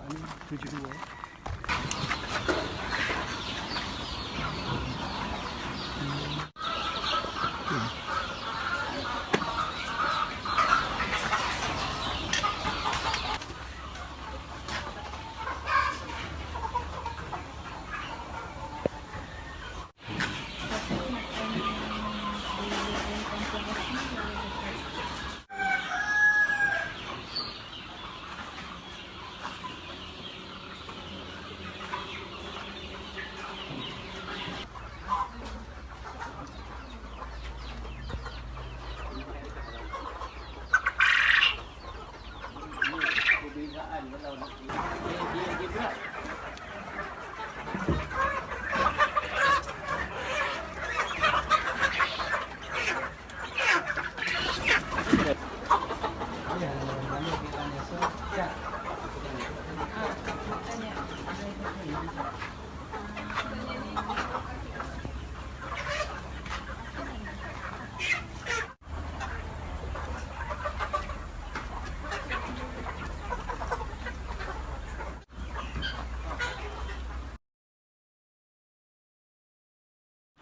72.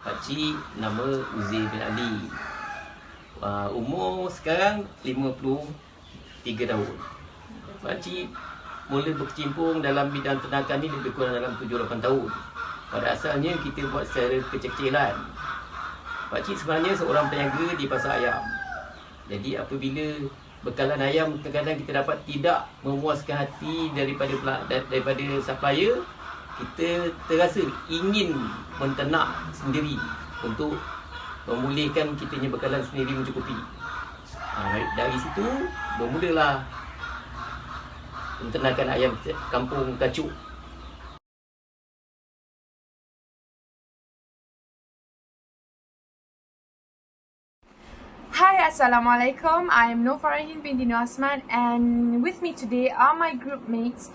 Pakcik nama Uzair bin Ali. Umur sekarang 53 tahun. Pakcik mula berkecimpung dalam bidang ternakan ni lebih kurang dalam 7-8 tahun. Pada asalnya kita buat secara kecil-kecilan. Pakcik sebenarnya seorang peniaga di pasar ayam. Jadi apabila bekalan ayam kadang-kadang kita dapat tidak memuaskan hati daripada supplier, kita terasa ingin menternak sendiri untuk memulihkan kita punya bekalan sendiri mencukupi. Dari situ bermulalah penternakan ayam kampung kacuk. Hi, Assalamualaikum. I am NORHASMAT binti NORHASMAT, and with me today are my group mates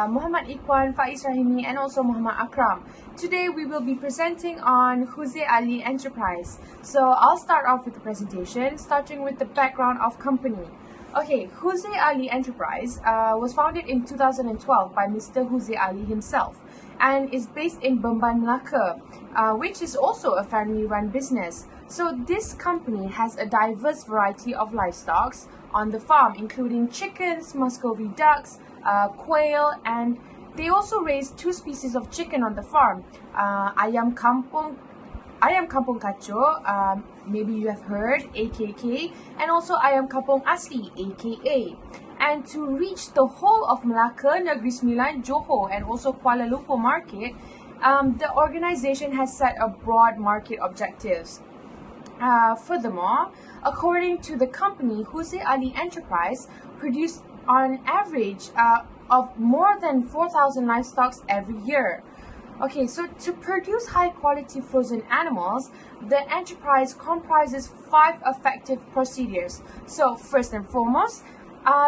Muhammad Iqkhwan, FAIZ, RAHIMI, and also Muhammad AKRAM. Today we will be presenting on GHAZALI Enterprise. So I'll start off with the presentation, starting with the background of company. Okay, GHAZALI Enterprise was founded in 2012 by Mr. GHAZALI himself and is based in Bemban, Melaka, which is also a family-run business. So this company has a diverse variety of livestock on the farm, including chickens, Muscovy ducks, quail, and they also raise 2 species of chicken on the farm, ayam kampung kacho, maybe you have heard, AKK, and also ayam kampung asli, AKA. And to reach the whole of Melaka, Negeri Sembilan, Johor, and also Kuala Lumpur market, the organization has set a broad market objectives. Furthermore, according to the company, GHAZALI Enterprise produced on average of more than 4,000 livestock every year. Okay, so to produce high-quality frozen animals, the enterprise comprises 5 effective procedures. So first and foremost,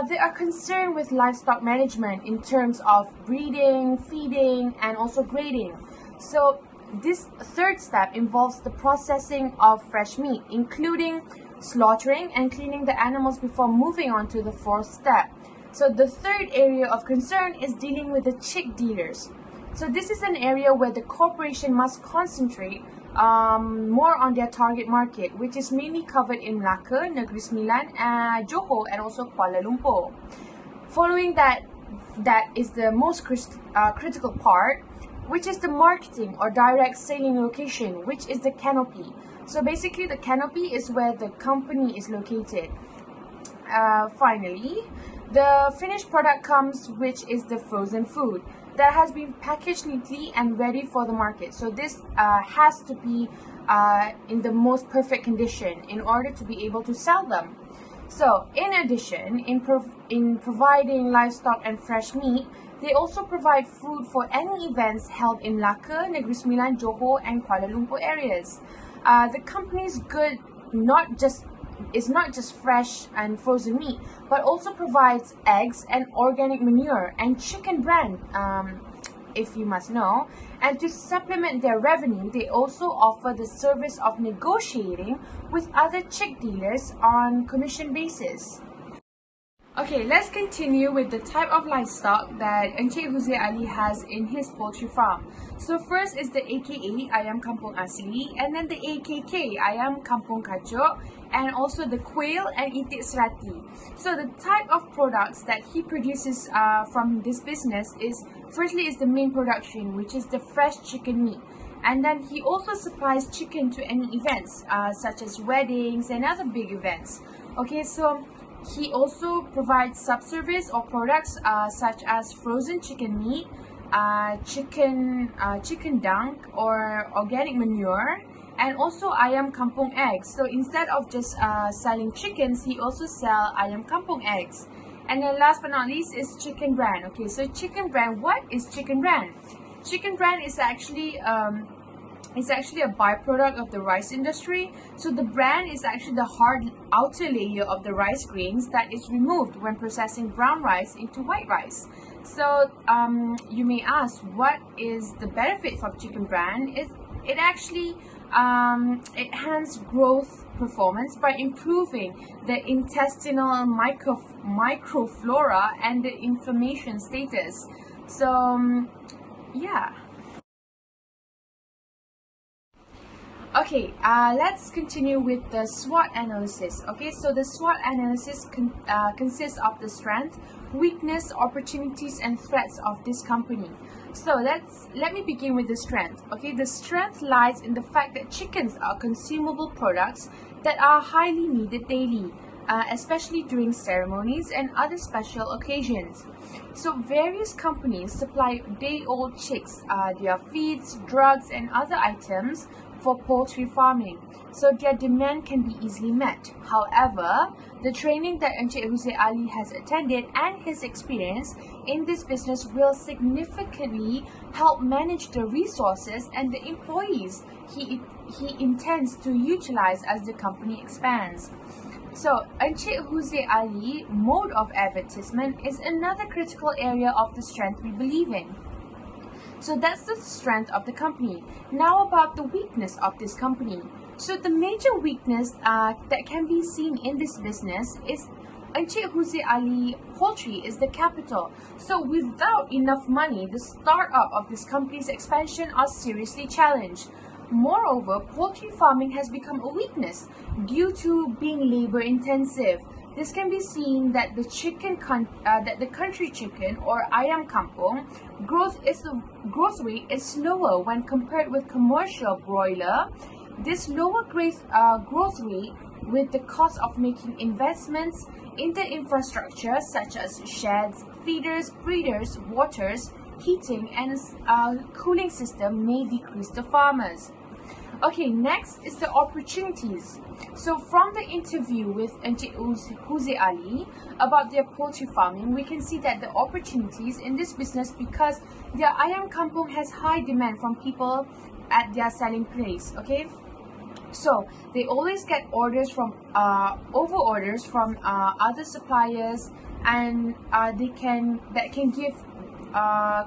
they are concerned with livestock management in terms of breeding, feeding, and also grading. So this third step involves the processing of fresh meat, including slaughtering and cleaning the animals before moving on to the 4th step. So the third area of concern is dealing with the chick dealers. So this is an area where the corporation must concentrate more on their target market, which is mainly covered in Melaka, Negeri Sembilan, Johor, and also Kuala Lumpur. Following that is the most critical part, which is the marketing or direct selling location, which is the canopy. So basically the canopy is where the company is located. Finally, the finished product comes, which is the frozen food that has been packaged neatly and ready for the market. So this has to be in the most perfect condition in order to be able to sell them. So in addition, in providing livestock and fresh meat, they also provide food for any events held in Melaka, Negeri Sembilan, Johor, and Kuala Lumpur areas. The company's good is not just fresh and frozen meat, but also provides eggs and organic manure and chicken brand, if you must know. And to supplement their revenue, they also offer the service of negotiating with other chick dealers on commission basis. Okay, let's continue with the type of livestock that Encik Huzair Ali has in his poultry farm. So first is the AKA Ayam Kampung Asli, and then the AKK Ayam Kampung Kacok, and also the quail and itik serati. So the type of products that he produces from this business is, firstly is the main production, which is the fresh chicken meat. And then he also supplies chicken to any events such as weddings and other big events. Okay, so he also provides sub-service or products such as frozen chicken meat, chicken dung or organic manure, and also ayam kampung eggs. So instead of just selling chickens, he also sells ayam kampung eggs. And then last but not least is chicken bran. Okay, so chicken bran, what is chicken bran? Chicken bran is actually a byproduct of the rice industry. So the bran is actually the hard outer layer of the rice grains that is removed when processing brown rice into white rice. So you may ask, what is the benefits of chicken bran? It actually enhances growth performance by improving the intestinal microflora and the inflammation status. So yeah. Okay, let's continue with the SWOT analysis. Okay, so the SWOT analysis consists of the strength, weakness, opportunities, and threats of this company. So let me begin with the strength. Okay, the strength lies in the fact that chickens are consumable products that are highly needed daily, especially during ceremonies and other special occasions. So various companies supply day-old chicks, their feeds, drugs, and other items for poultry farming, so their demand can be easily met. However, the training that Encik Huzair Ali has attended and his experience in this business will significantly help manage the resources and the employees he intends to utilize as the company expands. So, Encik Huzair Ali mode of advertisement is another critical area of the strength we believe in. So that's the strength of the company. Now about the weakness of this company. So the major weakness that can be seen in this business is Encik Huzair Ali Poultry is the capital. So without enough money, the startup of this company's expansion are seriously challenged. Moreover, poultry farming has become a weakness due to being labor intensive. This can be seen that the country chicken or ayam kampung growth rate is slower when compared with commercial broiler. This lower growth rate with the cost of making investments in the infrastructure such as sheds, feeders, breeders, waters, heating, and cooling system may decrease the farmers. Okay, next is the opportunities. So from the interview with Encik Huzair Ali about their poultry farming, we can see that the opportunities in this business because their ayam kampung has high demand from people at their selling place. Okay, so they always get orders from over orders from other suppliers, and that can give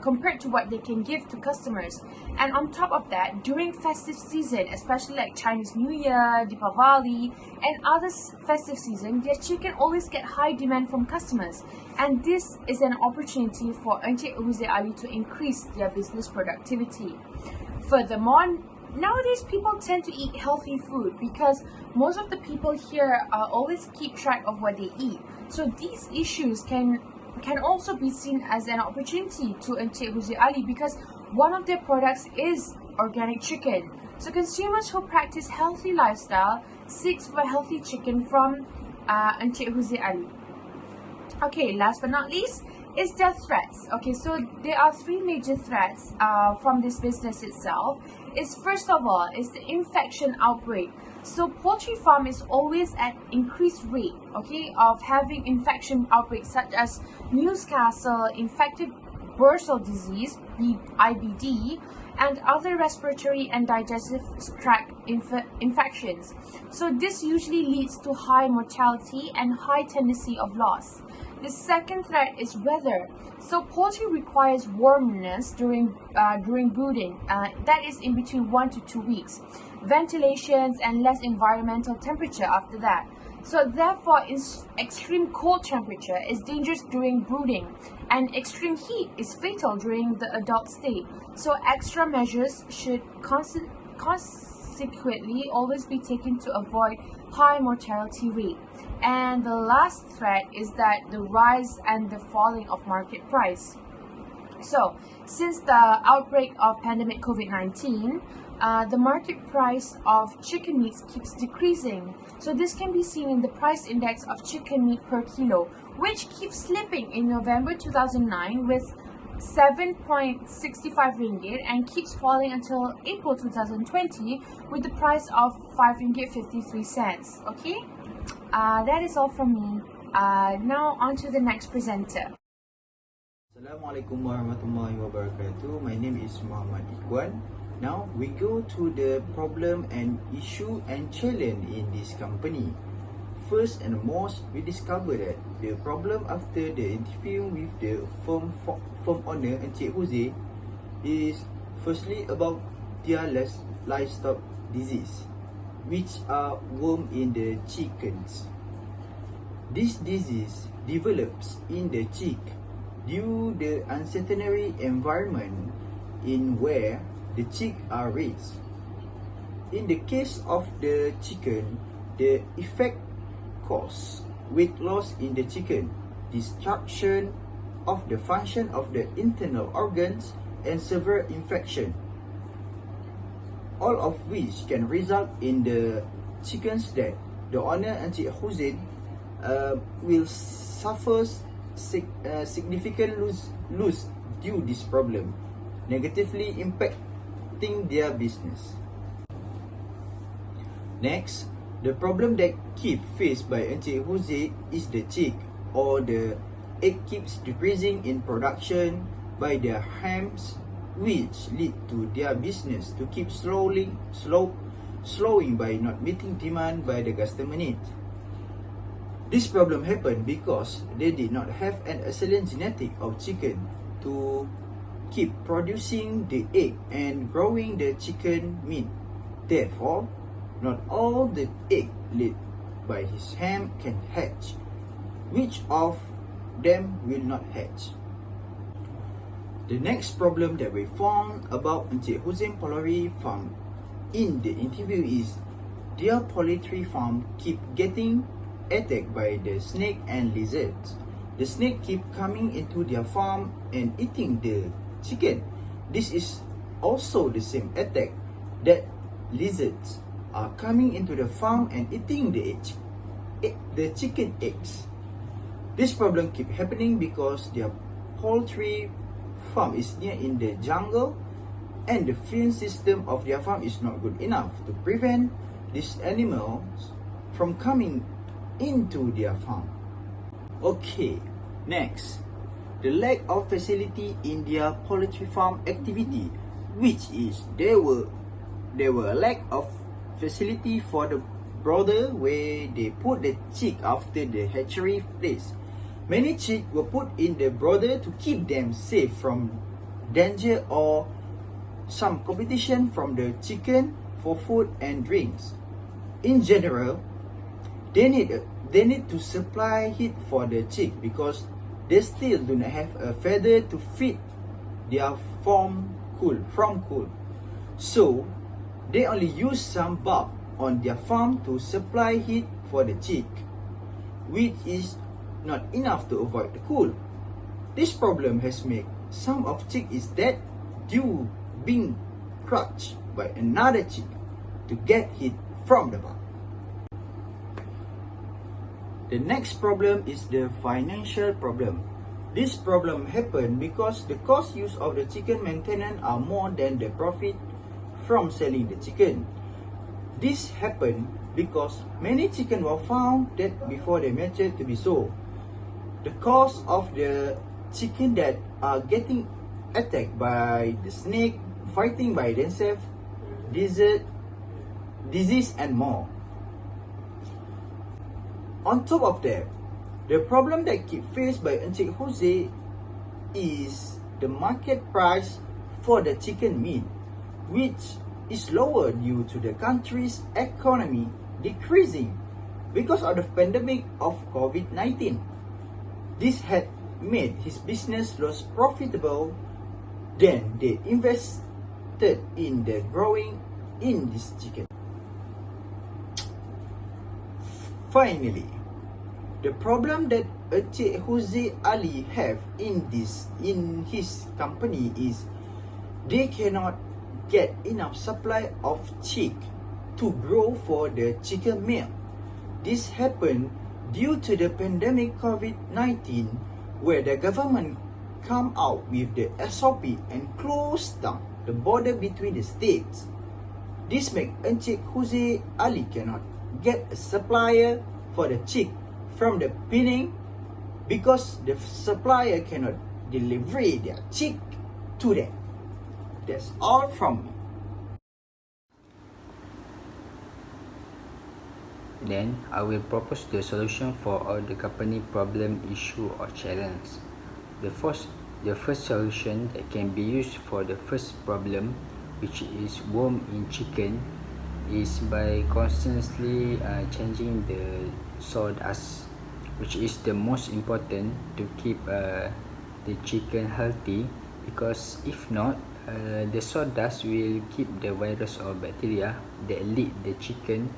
compared to what they can give to customers. And on top of that, during festive season, especially like Chinese New Year, Deepavali, and other festive season, their chicken always get high demand from customers. And this is an opportunity for Encik Huzair Ali to increase their business productivity. Furthermore, nowadays people tend to eat healthy food because most of the people here always keep track of what they eat. So these issues can also be seen as an opportunity to Encik Huzair Ali because one of their products is organic chicken. So consumers who practice healthy lifestyle seek for healthy chicken from Encik Huzair Ali. Okay, last but not least is their threats. Okay, so there are three major threats from this business itself. First of all is the infection outbreak. So poultry farm is always at increased rate, okay, of having infection outbreaks such as Newcastle infected bursal disease, IBD, and other respiratory and digestive tract infections. So this usually leads to high mortality and high tendency of loss. The second threat is weather. So poultry requires warmness during brooding. That is in between 1 to 2 weeks. Ventilations and less environmental temperature after that. So therefore, extreme cold temperature is dangerous during brooding, and extreme heat is fatal during the adult state. So extra measures should consequently always be taken to avoid high mortality rate. And the last threat is that the rise and the falling of market price. So, since the outbreak of pandemic COVID-19, the market price of chicken meats keeps decreasing. So this can be seen in the price index of chicken meat per kilo, which keeps slipping in November 2009 with 7.65 ringgit and keeps falling until April 2020 with the price of 5 ringgit 53 cents. Okay, that is all from me. Now on to the next presenter. Assalamualaikum warahmatullahi wabarakatuh. My name is Muhammad Iqkhwan. Now we go to the problem and issue and challenge in this company. First and most, we discover that the problem after the interview with the firm owner Encik Jose is firstly about their livestock disease, which are worm in the chickens. This disease develops in the chick due to the unsanitary environment in where the chick are raised. In the case of the chicken, the effect cause weight loss in the chicken, destruction of the function of the internal organs, and severe infection, all of which can result in the chicken's death. The owner Encik Jose will suffer significant loss due to this problem, negatively impacting their business. Next, the problem that keep faced by Encik Jose is the chick or the egg keeps decreasing in production by the hams, which lead to their business to keep slowing by not meeting demand by the customer need. This problem happened because they did not have an excellent genetic of chicken to keep producing the egg and growing the chicken meat. Therefore, not all the egg laid by his ham can hatch, which of them will not hatch. The next problem that we found about Encik Jose poultry farm in the interview is their poultry farm keep getting attacked by the snake and lizards. The snake keep coming into their farm and eating the chicken. This is also the same attack that lizards are coming into the farm and eating the chicken eggs. This problem keep happening because their poultry farm is near in the jungle and the fence system of their farm is not good enough to prevent these animals from coming into their farm. Okay, next, the lack of facility in their poultry farm activity, which is there were a lack of facility for the brooder where they put the chick after the hatchery place. Many chicks were put in the brooder to keep them safe from danger or some competition from the chicken for food and drinks. In general, they need to supply heat for the chick because they still do not have a feather to feed their farm from cool. So they only use some bulb on their farm to supply heat for the chick, which is not enough to avoid the cold. This problem has made some of chick is dead due being crushed by another chick to get heat from the bulb. The next problem is the financial problem. This problem happened because the cost use of the chicken maintenance are more than the profit from selling the chicken. This happened because many chicken were found dead before they matured to be sold. The cost of the chicken that are getting attacked by the snake, fighting by themselves, disease and more. On top of that, the problem that keep faced by Encik Jose is the market price for the chicken meat, which is lower due to the country's economy decreasing, because of the pandemic of COVID-19. This had made his business less profitable. Then they invested in the growing in this chicken. Finally, the problem that Encik Jose Ali have in his company is they cannot get enough supply of chick to grow for the chicken meal. This happened due to the pandemic COVID-19, where the government come out with the SOP and closed down the border between the states. This make Encik Jose Ali cannot get a supplier for the chick from the Penang because the supplier cannot deliver their chick to them. That's all from me. Then I will propose the solution for all the company problem, issue or challenge. The first solution that can be used for the first problem, which is worm in chicken, is by constantly changing the sawdust, which is the most important to keep the chicken healthy, because if not, the sawdust will keep the virus or bacteria that lead the chicken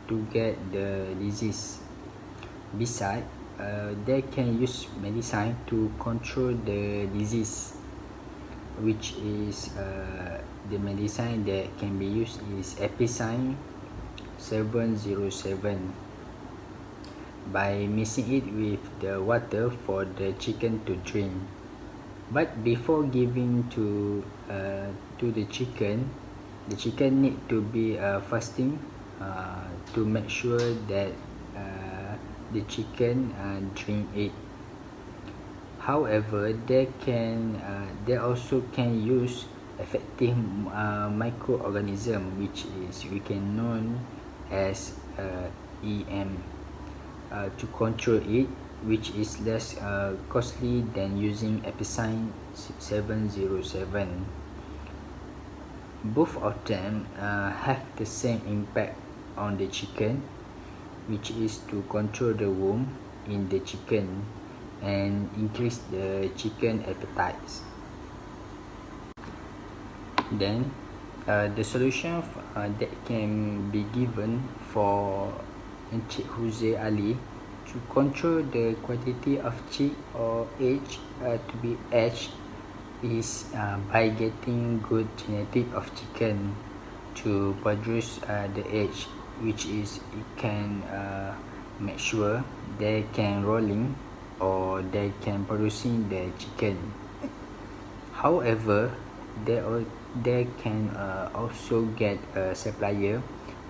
to get the disease. Besides, they can use medicine to control the disease, which is the medicine that can be used is AGR673 by mixing it with the water for the chicken to drink. But before giving to the chicken need to be fasting to make sure that the chicken drink it. However, they also can use effective microorganism, which is we can known as EM, to control it, which is less costly than using AGR673. Both of them have the same impact on the chicken, which is to control the worm in the chicken and increase the chicken appetite. Then the solution that can be given for Encik Jose Ali to control the quantity of chick or egg to be hatched is by getting good genetic of chicken to produce the egg, which is it can make sure they can rolling or they can producing the chicken. However, they can also get a supplier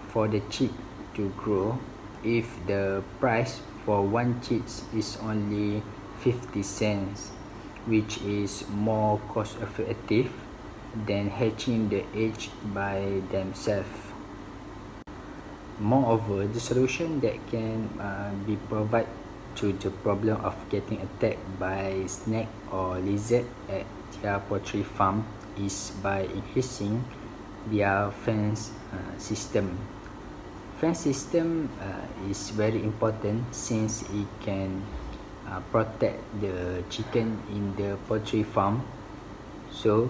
for the chick to grow if the price for one chick is only 50 cents, which is more cost effective than hatching the egg by themselves. Moreover, the solution that can be provided to the problem of getting attacked by snake or lizard at their poultry farm is by increasing their fence system. Fence system is very important since it can protect the chicken in the poultry farm, so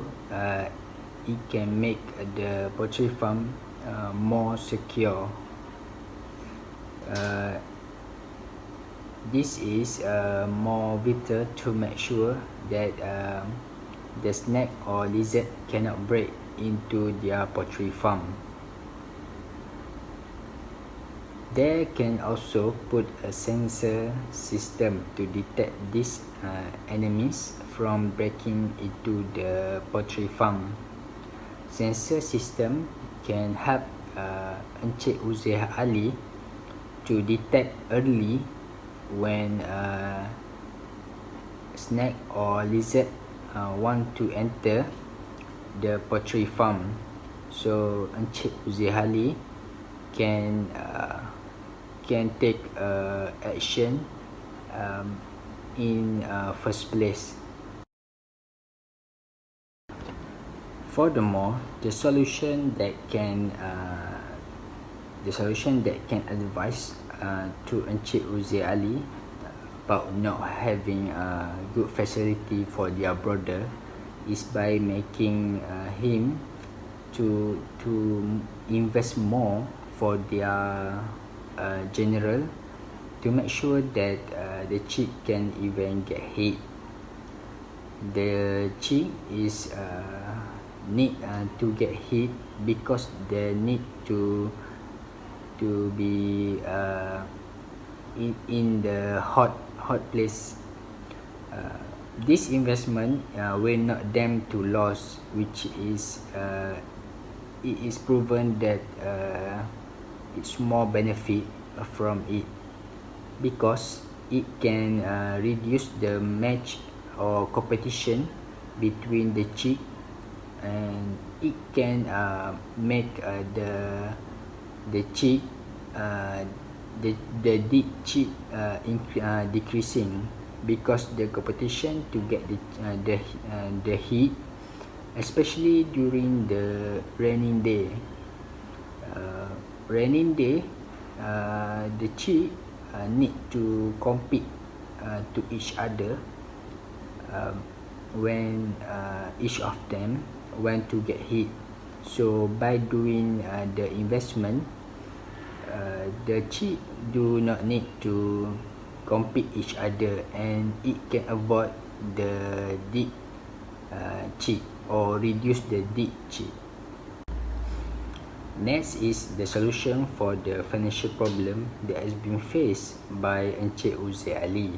it can make the poultry farm more secure. This is more vital to make sure that the snake or lizard cannot break into their poultry farm. They can also put a sensor system to detect these enemies from breaking into the poultry farm. Sensor system can help Encik Jose Ali to detect early when snake or lizard want to enter the poultry farm, so Encik Jose Ali can take action in first place. Furthermore, the solution that can advise to Encik Uzair Ali about not having a good facility for their brother is by making him to invest more for their general, to make sure that the chick can even get hit. The chick is need to get hit because they need to be in the hot place. This investment will not them to loss, which is it is proven that it's more benefit from it, because it can reduce the match or competition between the chick, and it can make the chick the deep chick decreasing, because the competition to get the heat, especially during the raining day. The chick need to compete to each other when each of them want to get hit. So by doing the investment, the chick do not need to compete each other, and it can avoid the deep chick or reduce the deep chick. Next is the solution for the financial problem that has been faced by Encik Uzair Ali,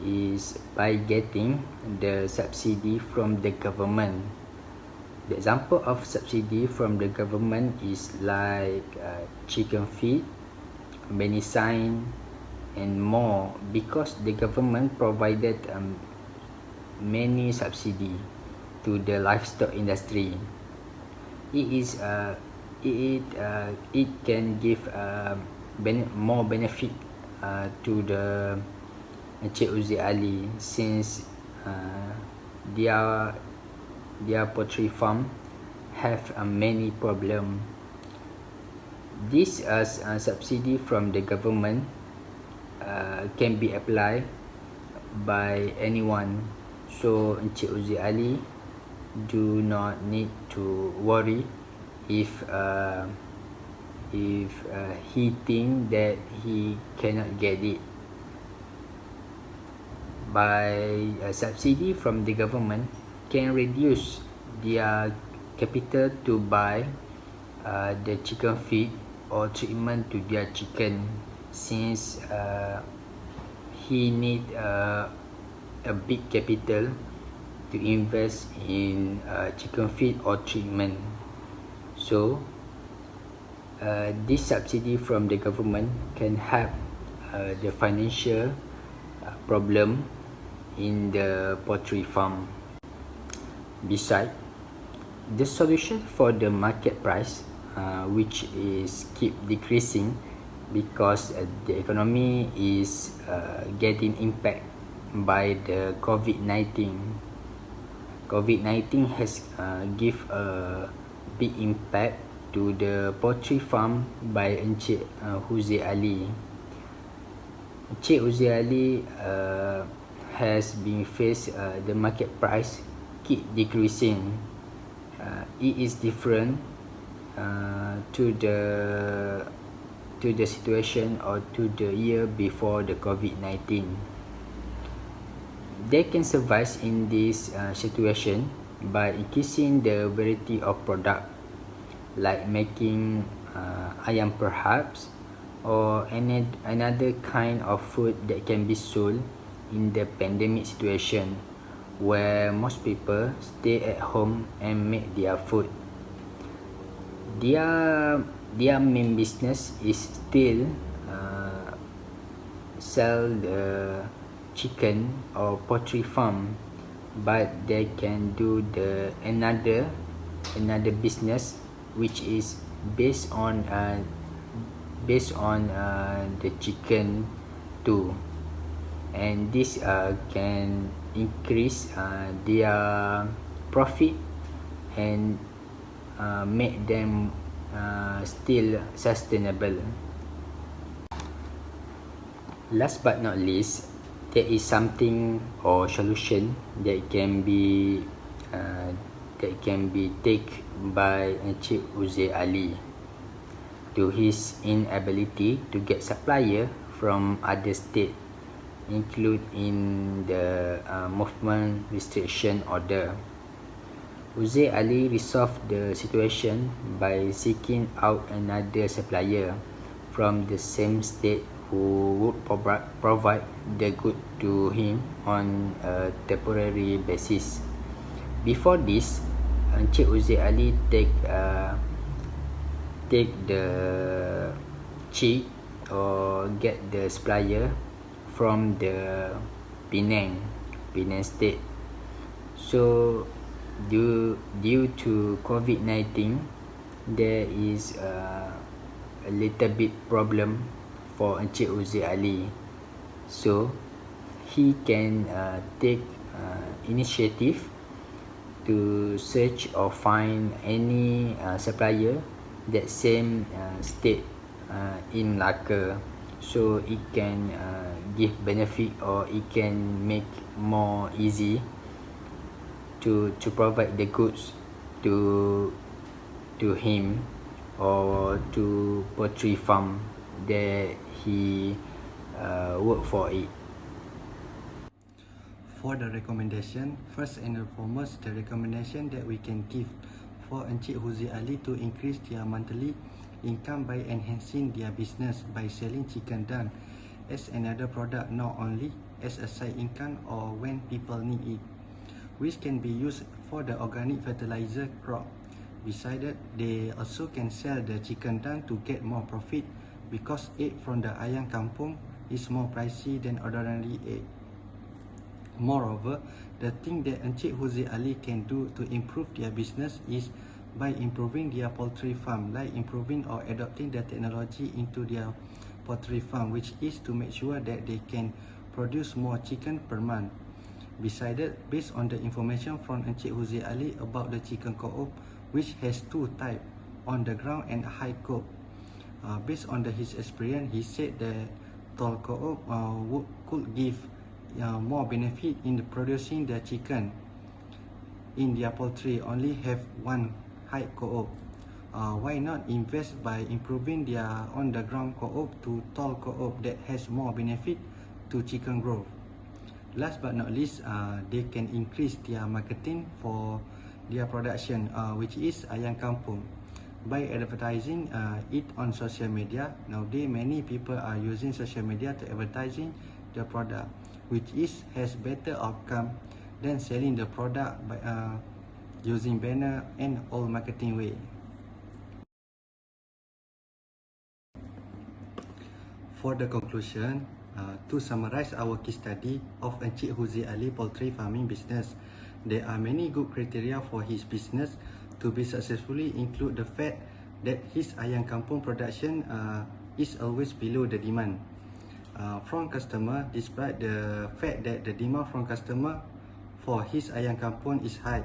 is by getting the subsidy from the government. The example of subsidy from the government is like chicken feed, medicine, and more, because the government provided many subsidy to the livestock industry. It can give more benefit to the Encik Uzair Ali, since their poultry farm have many problem. This subsidy from the government can be applied by anyone, so Encik Uzair Ali do not need to worry if he think that he cannot get it. By a subsidy from the government can reduce their capital to buy the chicken feed or treatment to their chicken, since he need a big capital to invest in chicken feed or treatment. So this subsidy from the government can help the financial problem in the poultry farm. Besides, the solution for the market price, which is keep decreasing because the economy is getting impact by the COVID-19. COVID-19 has give a big impact to the poultry farm by Encik Uzair Ali. Encik Uzair Ali has been faced the market price keep decreasing. It is different to the situation or to the year before the COVID-19. They can survive in this situation by increasing the variety of product, like making ayam perhaps, or another kind of food that can be sold in the pandemic situation, where most people stay at home and make their food. Their main business is still sell the chicken or poultry farm, but they can do another business which is based on the chicken too, and this can increase their profit and make them still sustainable. Last but not least, there is something or solution that can be taken by Encik Uzair Ali to his inability to get supplier from other state, include in the movement restriction order. Uzair Ali resolved the situation by seeking out another supplier from the same state who would provide the good to him on a temporary basis. Before this, Encik Uzair Ali take the cheap or get the supplier from the Penang state. So due to COVID-19, there is a little bit problem for Encik Uzair Ali. So he can take initiative to search or find any supplier that same state in Malacca, so it can give benefit or it can make more easy to provide the goods to him or to poultry farm that he work for it. For the recommendation, first and foremost, the recommendation that we can give for Encik Uzair Ali to increase their monthly income by enhancing their business by selling chicken dang as another product, not only as a side income or when people need it, which can be used for the organic fertilizer crop. Besides that, they also can sell the chicken dang to get more profit, because egg from the ayam kampung is more pricey than ordinary egg. Moreover, the thing that Encik Uzair Ali can do to improve their business is by improving their poultry farm, like improving or adopting the technology into their poultry farm, which is to make sure that they can produce more chicken per month. Besides that, based on the information from Encik Uzair Ali about the chicken co-op, which has two types, on the ground and high co-op, based on his experience, he said that tall co-op could give more benefit in producing the chicken in their poultry, only have one high co-op. Why not invest by improving their on the ground co-op to tall co-op that has more benefit to chicken growth? Last but not least, they can increase their marketing for their production, which is ayam kampung, by advertising it on social media. Nowadays, many people are using social media to advertising the product, which has better outcome than selling the product by using banner and all marketing way. For the conclusion, to summarize our case study of Encik Uzair Ali poultry farming business, there are many good criteria for his business to be successfully, include the fact that his ayam kampung production is always below the demand from customer, despite the fact that the demand from customer for his ayam kampung is high.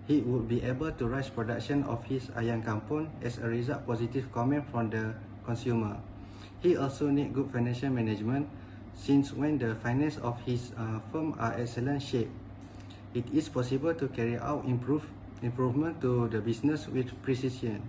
He would be able to rise production of his ayam kampung as a result positive comment from the consumer. He also need good financial management, since when the finance of his firm are excellent shape, it is possible to carry out improvement to the business with precision.